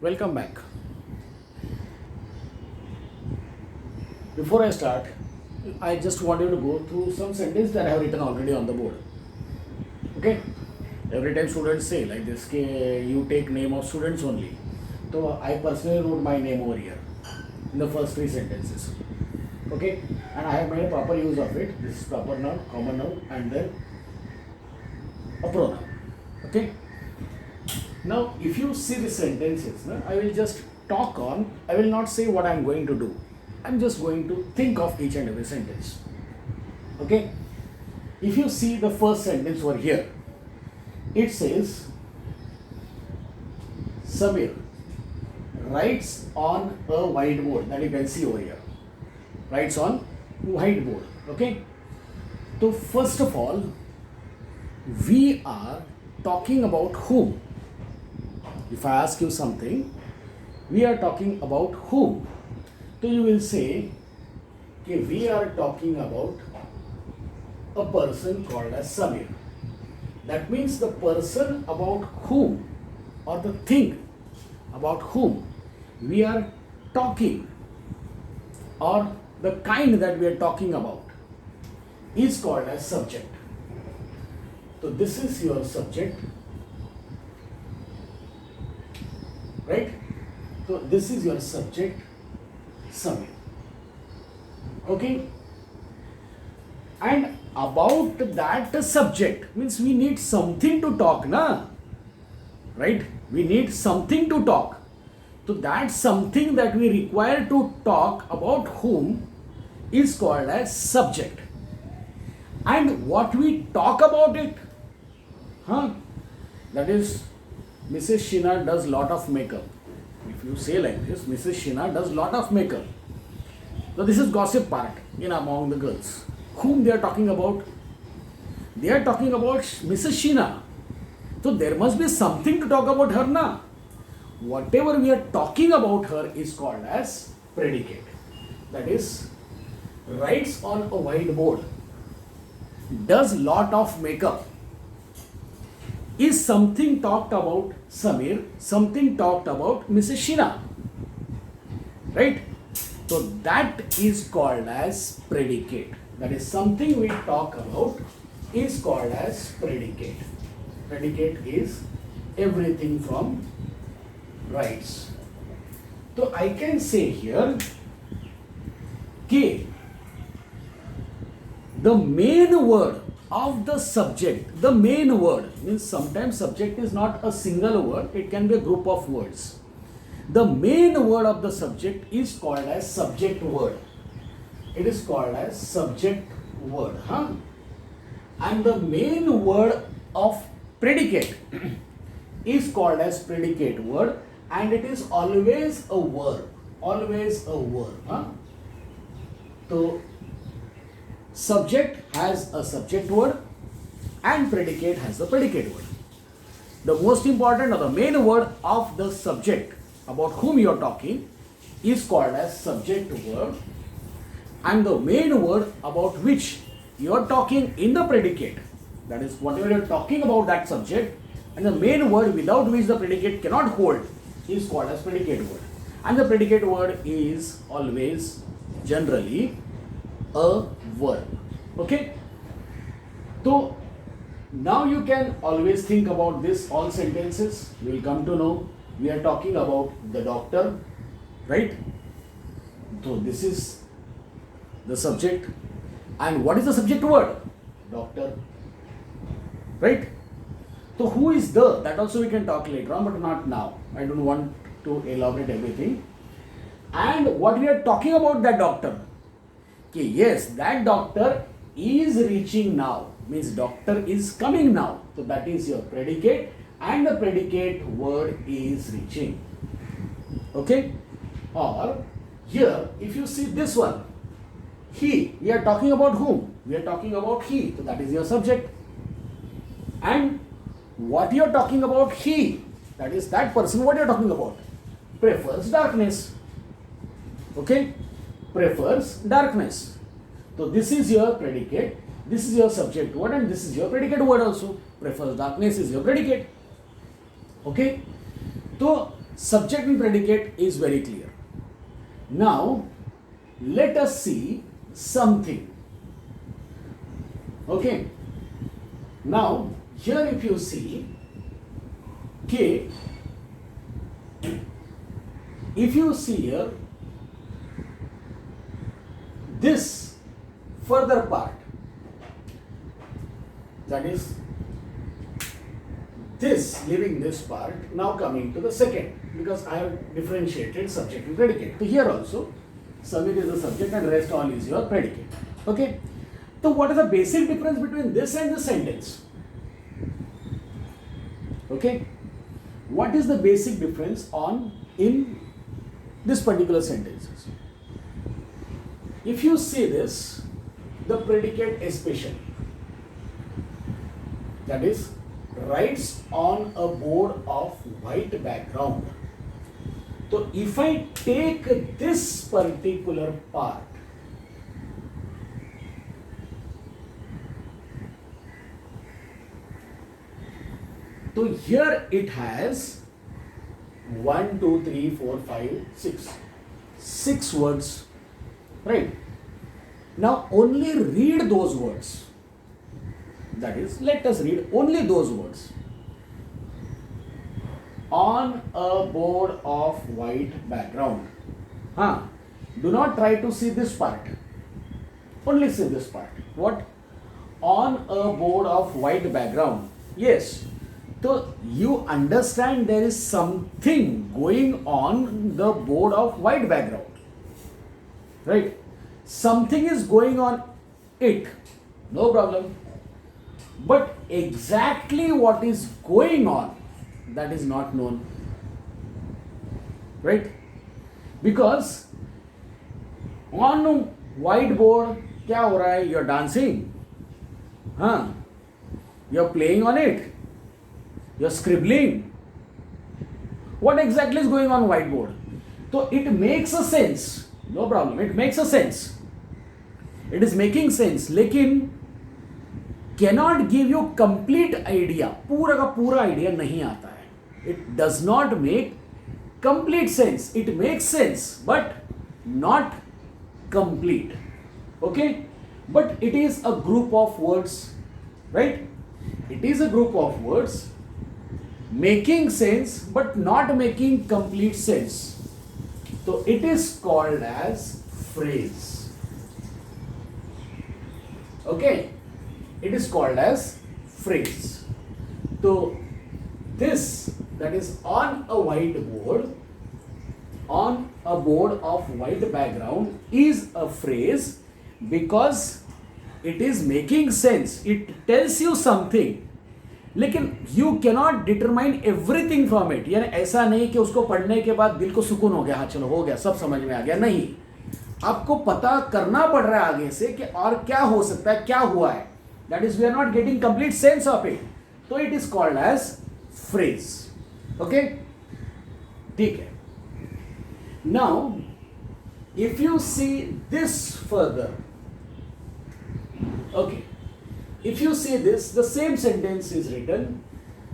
Welcome back. Before I start, I just want you to go through some sentence that I have written already on the board. Okay? Every time students say like this, you take name of students only. So I personally wrote my name over here in the first three sentences. Okay? And I have made a proper use of it. This is proper noun, common noun, and then a pronoun. Okay? Now, if you see the sentences, I will just talk on, I will not say what I am going to do. I am just going to think of each and every sentence. Okay? If you see the first sentence over here, it says, Samir writes on a whiteboard, that you can see over here. Writes on whiteboard. Okay? So, first of all, we are talking about whom? If I ask you something, we are talking about whom? So you will say, okay, we are talking about a person called as Samir. That means the person about whom or the thing about whom we are talking or the kind that we are talking about is called as subject. So this is your subject. Right? So this is your subject, Samir. Okay? And about that subject means we need something to talk, na? Right? We need something to talk. So that something that we require to talk about whom is called as subject. And what we talk about it, that is Mrs. Shina does lot of makeup. If you say like this, Mrs. Shina does lot of makeup. So this is gossip part in among the girls. Whom they are talking about? They are talking about Mrs. Shina. So there must be something to talk about her na. Whatever we are talking about her is called as predicate. That is, writes on a whiteboard, does lot of makeup. Is something talked about Samir, something talked about Mrs. Shina. Right? So that is called as predicate. That is something we talk about is called as predicate. Predicate is everything from rights. So I can say here, K, the main word of the subject, the main word means sometimes subject is not a single word, it can be a group of words. The main word of the subject is called as subject word. It is called as subject word. And the main word of predicate is called as predicate word, and it is always a verb. Always a verb. So subject has a subject word and predicate has the predicate word. The most important or the main word of the subject about whom you are talking is called as subject word, and the main word about which you are talking in the predicate, that is whatever you are talking about that subject, and the main word without which the predicate cannot hold is called as predicate word. And the predicate word is always generally a verb. Okay? So now you can always think about this all sentences. We will come to know we are talking about the doctor, right? So this is the subject. And what is the subject word? Doctor. Right? So who is the? That also we can talk later on, but not now. I don't want to elaborate everything. And what we are talking about that doctor. Okay, yes, that doctor is reaching now, means doctor is coming now. So that is your predicate, and the predicate word is reaching. Okay? Or here, if you see this one, he, we are talking about whom? We are talking about he. So that is your subject. And what you are talking about he, that is that person, what you are talking about? Prefers darkness. Okay? Prefers darkness. So this is your predicate, this is your subject word, and this is your predicate word also. Prefers darkness is your predicate. Okay? So Subject and predicate is very clear. Now, let us see something. Okay. Now, here if you see, okay, if you see here, this further part, that is this, leaving this part, now coming to the second, because I have differentiated subject and predicate. So here also, Samir is the subject and rest all is your predicate. Okay. So what is the basic difference between this and this sentence? Okay. What is the basic difference in this particular sentences? If you see this, the predicate especially, that is, writes on a board of white background. So if I take this particular part, so here it has 1, 2, 3, 4, 5, 6. 6 words, right? Now only read those words. That is, let us read only those words. On a board of white background. Do not try to see this part. Only see this part. What? On a board of white background. Yes. So you understand there is something going on the board of white background. Right? Something is going on it. No problem. But exactly what is going on, that is not known. Right? Because on whiteboard, क्या हो रहा है? You're dancing. You're playing on it. You're scribbling. What exactly is going on whiteboard? So it makes a sense. No problem. It makes a sense. It is making sense. लेकिन cannot give you complete idea. पूरा का पूरा idea नहीं आता है. It does not make complete sense. It makes sense, but not complete. Okay? But it is a group of words, right? It is a group of words making sense, but not making complete sense. So it is called as phrase. Okay? It is called as phrase. So this, that is on a whiteboard, on a board of white background, is a phrase because it is making sense. It tells you something. लेकिन you cannot determine everything from it. यानी ऐसा नहीं कि उसको पढ़ने के बाद दिल को सुकून हो गया, हाँ चलो हो गया, सब समझ में आ गया. नहीं, आपको पता करना पड़ रहा है आगे से कि और क्या हो सकता है, क्या हुआ है. That is, we are not getting complete sense of it. So it is called as phrase. Okay? ठीक है. Now, if you see this further, okay, if you see this, the same sentence is written,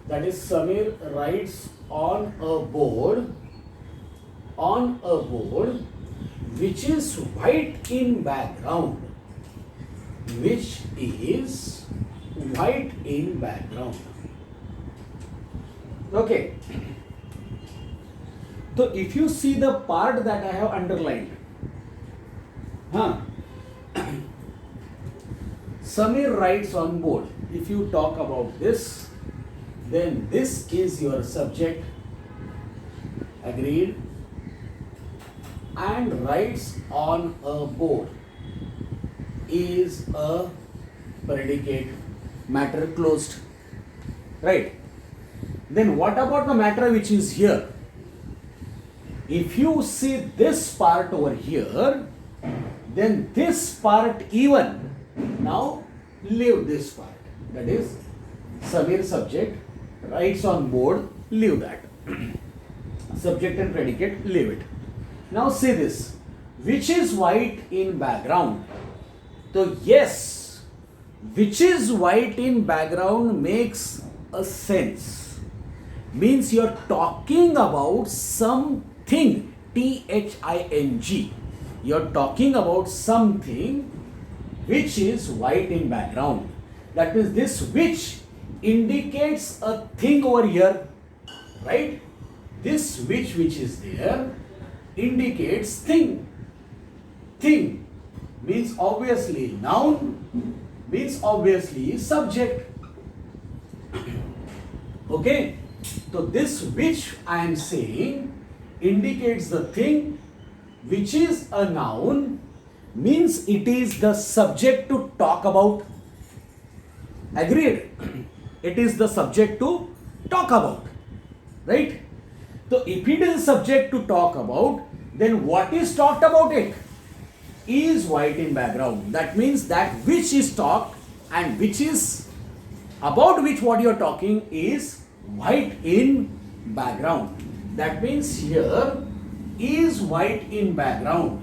that is, Samir writes on a board which is white in background, which is white in background. Okay. So if you see the part that I have underlined, Samir writes on board. If you talk about this, then this is your subject, agreed, and writes on a board is a predicate, matter closed, right? Then what about the matter which is here? If you see this part over here, then this part even, now leave this part, that is Samir subject writes on board, leave that. Subject and predicate, leave it. Now see this, which is white in background. So yes, which is white in background makes a sense. means you're talking about something. Thing. You're talking about something which is white in background. That means this which indicates a thing over here, right? This which is there indicates thing. Thing means obviously noun, means obviously subject. Okay, so this which I am saying indicates the thing which is a noun, means it is the subject to talk about. Agreed? It is the subject to talk about, right? So if it is a subject to talk about, then what is talked about it is white in background. That means that which is talked and which is about which what you are talking is white in background. That means here is white in background,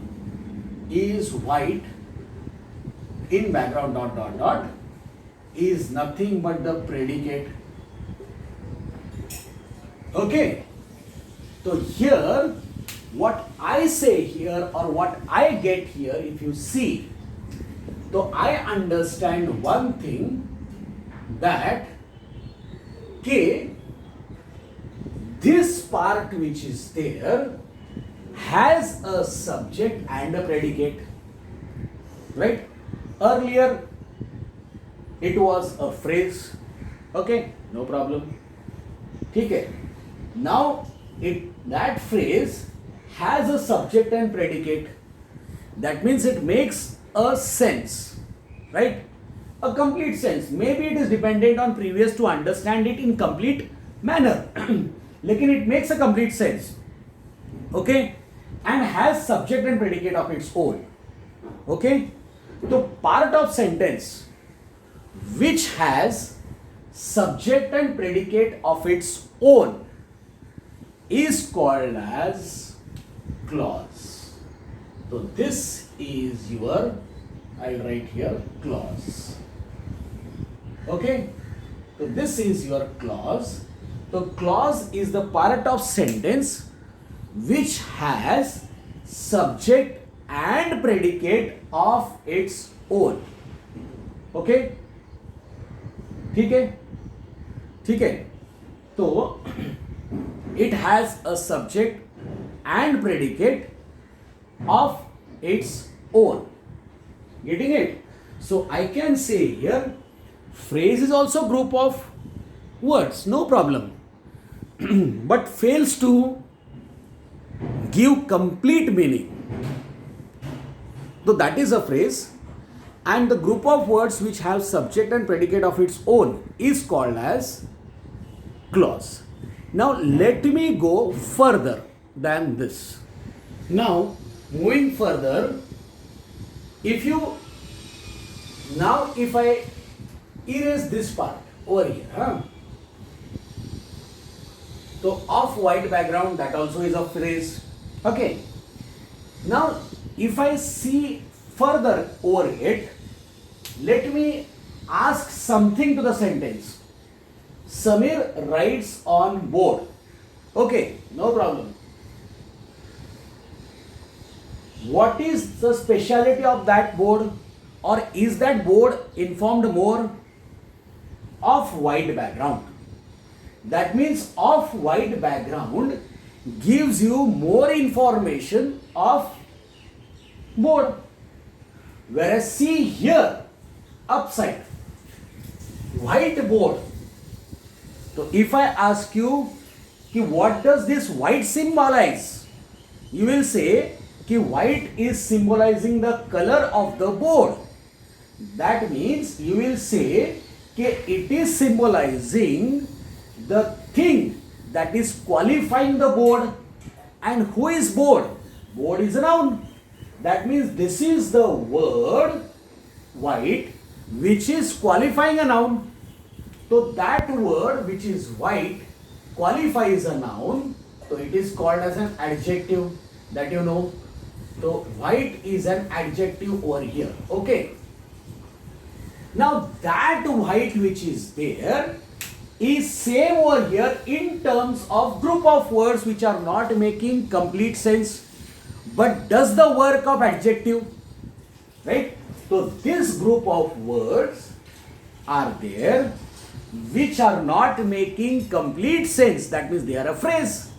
is white in background is nothing but the predicate. Okay, so here what I say here or what I get here, if you see, so I understand one thing, that K, this part which is there has a subject and a predicate, right? Earlier it was a phrase. Okay, no problem. Okay, now that phrase has a subject and predicate. That means it makes a sense, right? A complete sense. Maybe it is dependent on previous to understand it in complete manner. Lekin it makes a complete sense. Okay, and has subject and predicate of its own. Okay, the part of sentence which has subject and predicate of its own is called as clause. So this is your, I'll write here, clause. Okay, so this is your clause. So clause is the part of sentence which has subject and predicate of its own. Okay, ठीक है, ठीक है. So it has a subject and predicate of its own. Getting it? So I can say here, phrase is also group of words, no problem, but fails to give complete meaning. So that is a phrase, and the group of words which have subject and predicate of its own is called as clause. Now let me go further than this. Now moving further, if I erase this part over here, so off white background, that also is a phrase. Okay, now if I see further over it, let me ask something to the sentence. Samir writes on board. Okay, no problem. What is the speciality of that board, or is that board informed more? Of white background. That means of white background gives you more information of board. Whereas see here, upside, white board. So if I ask you, what does this white symbolize? You will say, white is symbolizing the color of the board. That means you will say, it is symbolizing the thing that is qualifying the board. And who is board? Board is a noun. That means this is the word white which is qualifying a noun. So that word which is white qualifies a noun. So it is called as an adjective, that you know. So white is an adjective over here. Okay. Now that white which is there is same over here in terms of group of words which are not making complete sense but does the work of adjective, right? So this group of words are there which are not making complete sense, that means they are a phrase,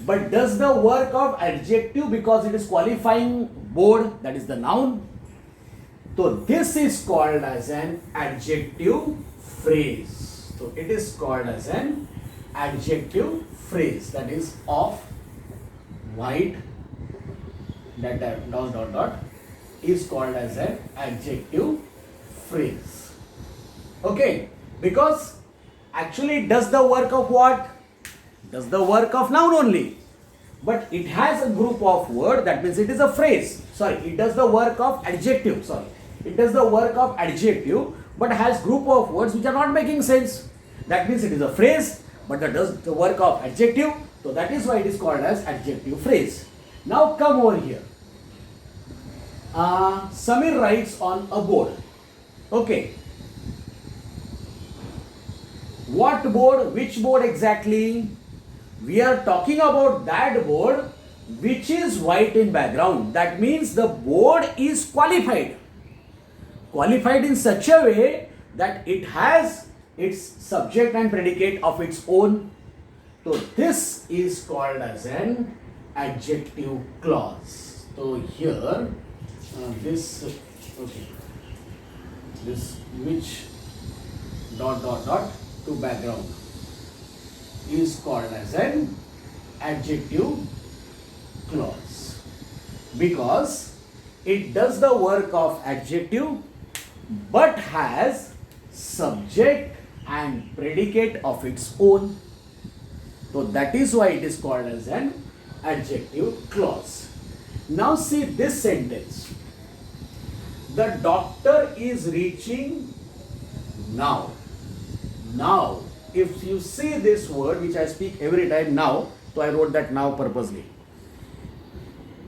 but does the work of adjective because it is qualifying board, that is the noun. So this is called as an adjective phrase. So it is called as an adjective phrase, that is of white dot is called as an adjective phrase. Okay, because actually it does the work of what? Does the work of noun only. But it has a group of word, that means it is a phrase. Sorry, it does the work of adjective. Sorry, it does the work of adjective but has group of words which are not making sense. That means it is a phrase but that does the work of adjective. So that is why it is called as adjective phrase. Now come over here. Samir writes on a board. Okay. What board? Which board exactly? We are talking about that board which is white in background. That means the board is qualified. Qualified in such a way that it has its subject and predicate of its own. So this is called as an adjective clause. So here this which dot to background is called as an adjective clause because it does the work of adjective but has subject and predicate of its own. So that is why it is called as an adjective clause. Now see this sentence. The doctor is reaching now. Now, if you see this word which I speak every time now, so I wrote that now purposely.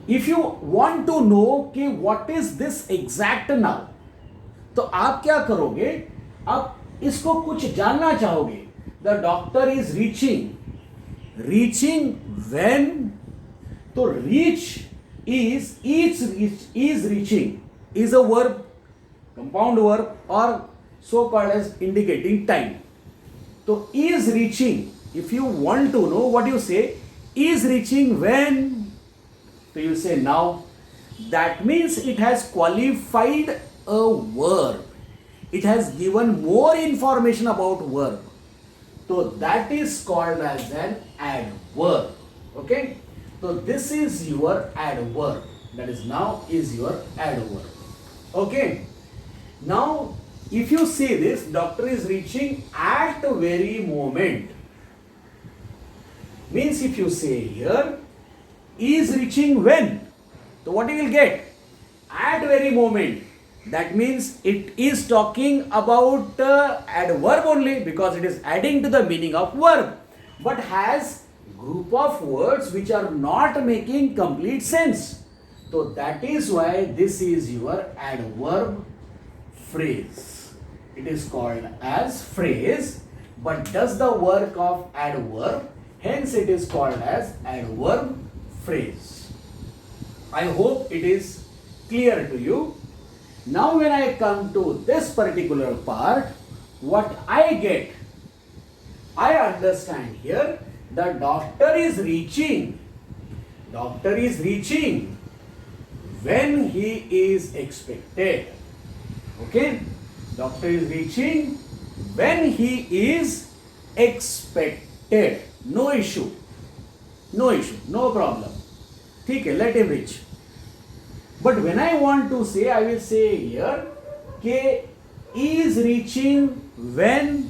If you want to know कि what is this exact now, तो आप क्या करोगे? आप इसको कुछ जानना चाहोगे. The doctor is reaching. Reaching when? तो reach is reaching is a verb, compound verb or so called as indicating time. So is reaching, if you want to know, what you say? Is reaching when? So you say now. That means it has qualified a verb. It has given more information about verb. So that is called as an adverb. Okay. So this is your adverb. That is now is your adverb. Okay. Now if you see this, doctor is reaching at the very moment. Means if you say here, is reaching when? So what you will get? At very moment. That means it is talking about adverb only because it is adding to the meaning of verb. But has group of words which are not making complete sense. So that is why this is your adverb phrase. It is called as phrase but does the work of adverb. Hence it is called as adverb phrase. I hope it is clear to you. Now when I come to this particular part, what I get, I understand here the doctor is reaching. Doctor is reaching when he is expected. Okay? Doctor is reaching when he is expected. No issue. No issue. No problem. ठीक है, let him reach. But when I want to say, I will say here, K is reaching when,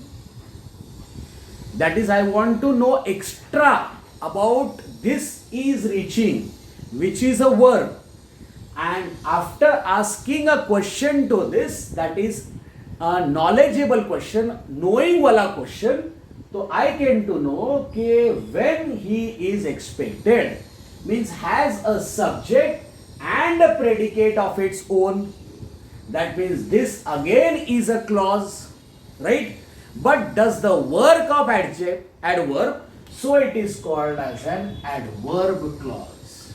that is I want to know extra about this is reaching, which is a verb. And after asking a question to this, that is a knowledgeable question, knowing wala question, so I came to know that when he is expected means has a subject and a predicate of its own. That means this again is a clause, right? but does the work of adverb, so it is called as an adverb clause.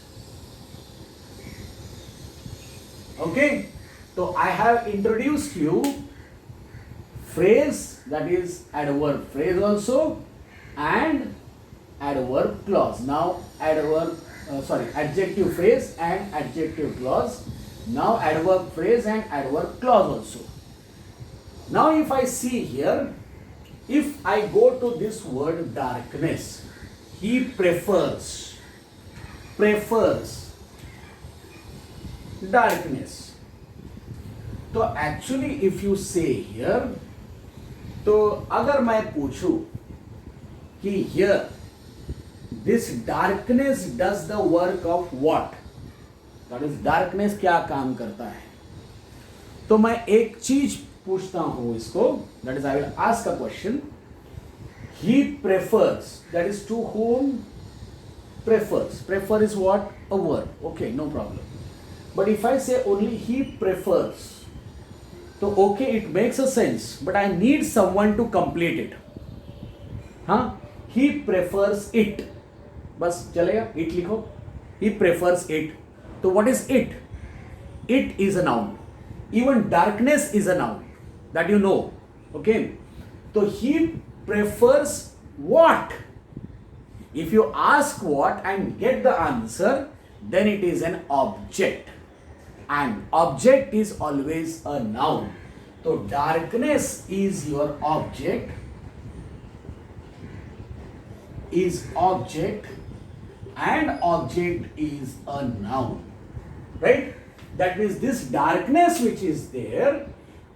Okay, so I have introduced you phrase, that is adverb phrase also, and adverb clause. Now adjective phrase and adjective clause. Now adverb phrase and adverb clause also. Now if I see here, if I go to this word darkness, he prefers darkness. तो actually if you say here, तो अगर मैं पूछूं कि here this darkness does the work of what, that is darkness क्या काम करता है, तो मैं एक चीज पूछता हूं इसको, that is I will ask a question. He prefers, that is to whom prefers. Prefer is what? A verb. Okay, no problem. But if I say only he prefers, so okay, it makes a sense, but I need someone to complete it. हाँ, he prefers it. बस चलेगा, it लिखो. He prefers it. So what is it? It is a noun. Even darkness is a noun. That you know. Okay. So he prefers what? If you ask what and get the answer, then it is an object. And object is always a noun. So darkness is your object. Is object, and object is a noun. Right? That means this darkness which is there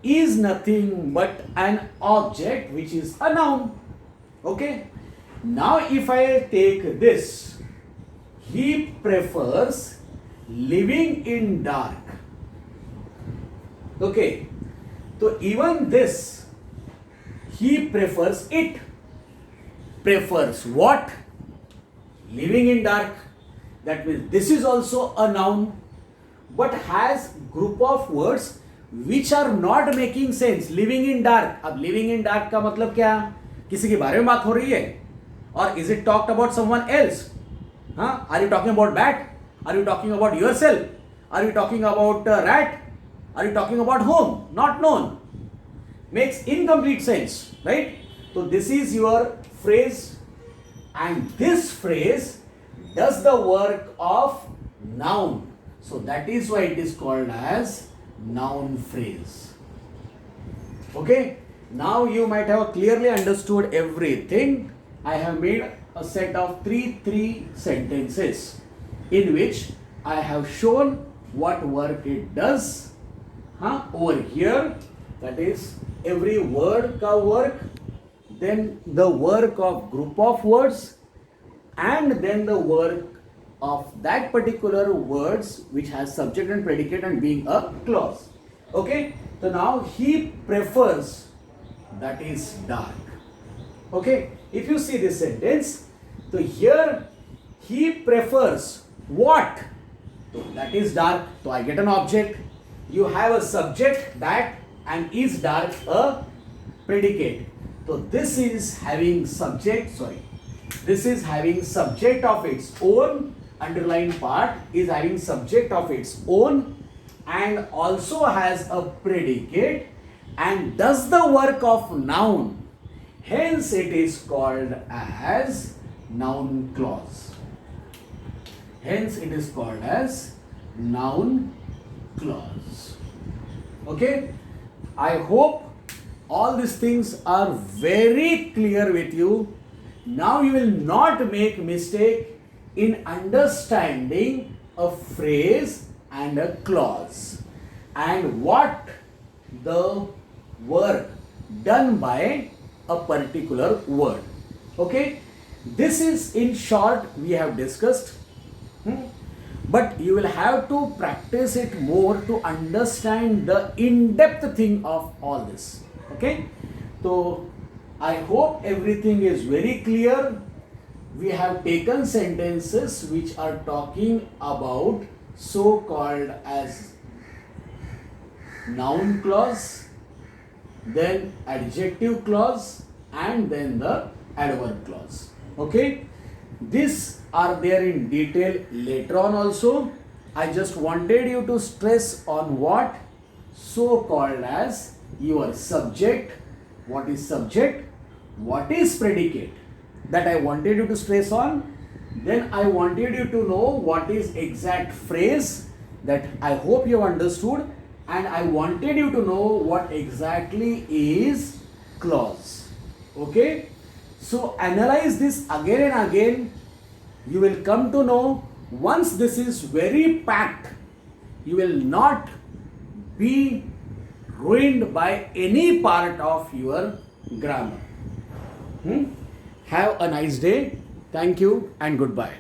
is nothing but an object which is a noun. Okay. Now if I take this, he prefers living in dark. Okay. So even this, he prefers it. Prefers what? Living in dark. That means this is also a noun, but has group of words which are not making sense. Living in dark. अब living in dark का मतलब क्या? किसी के बारे में बात हो रही है? Or is it talked about someone else? हाँ? Are you talking about bat? Are you talking about yourself? Are you talking about rat? Are you talking about whom? Not known. Makes incomplete sense, right? So this is your phrase, and this phrase does the work of noun. So that is why it is called as noun phrase. Okay? Now you might have clearly understood everything. I have made a set of three sentences in which I have shown what work it does. Over here, that is every word ka work, then the work of group of words, and then the work of that particular words which has subject and predicate and being a clause. Okay, so now he prefers, that is dark. Okay, if you see this sentence, so here he prefers what? So that is dark. So I get an object. You have a subject, that, and is dark a predicate. So this is having subject, this is having subject of its own, underlined part is having subject of its own, and also has a predicate and does the work of noun. Hence it is called as noun clause. Hence it is called as noun clause. Okay? I hope all these things are very clear with you. Now you will not make mistake in understanding a phrase and a clause and what the work done by a particular word. Okay? This is in short we have discussed. But you will have to practice it more to understand the in-depth thing of all this. Okay? So I hope everything is very clear. We have taken sentences which are talking about so called as noun clause, then adjective clause, and then the adverb clause. Okay, these are there in detail later on also. I just wanted you to stress on what so called as your subject. What is subject? What is predicate? That I wanted you to stress on. Then I wanted you to know what is exact phrase, that I hope you have understood, and I wanted you to know what exactly is clause. Okay, so analyze this again and again. You will come to know, once this is very packed, you will not be ruined by any part of your grammar. Have a nice day. Thank you and goodbye.